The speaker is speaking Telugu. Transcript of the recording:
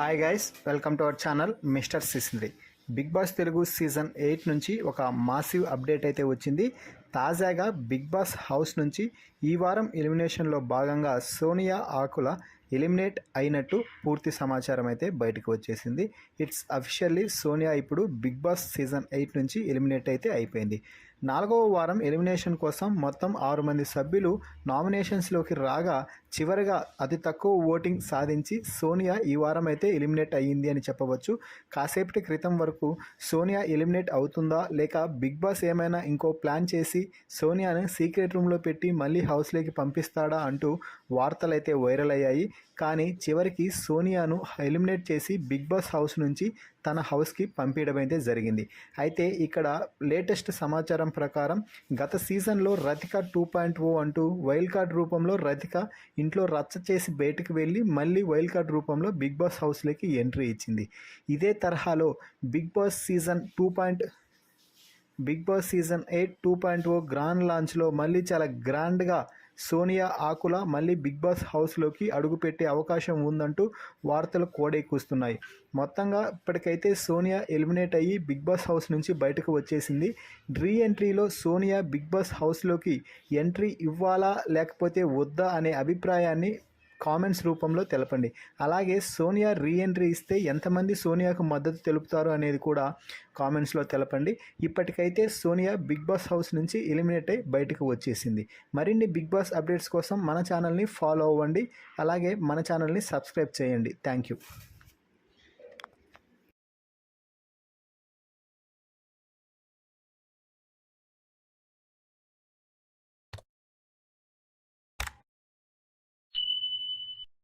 Hi guys, welcome to our channel mister Sisindri. Bigg Boss Telugu season 8 నుంచి ఒక మాసివ్ అప్డేట్ అయితే వచ్చింది. తాజాగా బిగ్ బాస్ హౌస్ నుంచి ఈ వారం ఎలిమినేషన్లో భాగంగా సోనియా ఆకుల ఎలిమినేట్ అయినట్టు పూర్తి సమాచారం అయితే బయటకు వచ్చేసింది. ఇట్స్ అఫీషియల్లీ సోనియా ఇప్పుడు బిగ్ బాస్ సీజన్ 8 నుంచి ఎలిమినేట్ అయితే అయిపోయింది. 4వ వారం ఎలిమినేషన్ కోసం మొత్తం 6 మంది సభ్యులు నామినేషన్స్లోకి రాగా చివరిగా అతి తక్కువ ఓటింగ్ సాధించి సోనియా ఈ వారం అయితే ఎలిమినేట్ అయ్యింది అని చెప్పవచ్చు. కాసేపటి క్రితం వరకు సోనియా ఎలిమినేట్ అవుతుందా లేక బిగ్ బాస్ ఏమైనా ఇంకో ప్లాన్ చేసి సోనియాని సీక్రెట్ రూమ్లో పెట్టి మళ్ళీ హౌస్లోకి పంపిస్తాడా అంటూ వార్తలు అయితే వైరల్ అయ్యాయి. కానీ చివరికి సోనియాను ఎలిమినేట్ చేసి బిగ్ బాస్ హౌస్ నుంచి తన హౌస్కి పంపించడం అయితే జరిగింది. అయితే ఇక్కడ లేటెస్ట్ సమాచారం ప్రకారం గత సీజన్లో రతిక 2.0 అంటూ వైల్డ్ కార్డ్ రూపంలో రతిక ఇంట్లో రచ్చ చేసి బయటకు వెళ్ళి మళ్ళీ వైల్డ్ కార్డ్ రూపంలో బిగ్ బాస్ హౌస్లోకి ఎంట్రీ ఇచ్చింది. ఇదే తరహాలో బిగ్ బాస్ సీజన్ 8 2.0 గ్రాండ్ లాంచ్లో మళ్ళీ చాలా గ్రాండ్గా సోనియా ఆకుల మళ్ళీ బిగ్ బాస్ హౌస్లోకి అడుగుపెట్టే అవకాశం ఉందంటూ వార్తలు కోడెక్కుస్తున్నాయి. మొత్తంగా ఇప్పటికైతే సోనియా ఎలిమినేట్ అయ్యి బిగ్ బాస్ హౌస్ నుంచి బయటకు వచ్చేసింది. రీ ఎంట్రీలో సోనియా బిగ్ బాస్ హౌస్లోకి ఎంట్రీ ఇవ్వాలా లేకపోతే వద్దా అనే అభిప్రాయాన్ని కామెంట్స్ రూపంలో తెలపండి. అలాగే సోనియా రీ ఎంట్రీ ఇస్తే ఎంతమంది సోనియాకు మద్దతు తెలుపుతారు అనేది కూడా కామెంట్స్లో తెలపండి. ఇప్పటికైతే సోనియా బిగ్ బాస్ హౌస్ నుంచి ఎలిమినేట్ అయి బయటకు వచ్చేసింది. మరిన్ని బిగ్ బాస్ అప్డేట్స్ కోసం మన ఛానల్ని ఫాలో అవ్వండి. అలాగే మన ఛానల్ని సబ్స్క్రైబ్ చేయండి. Thank you.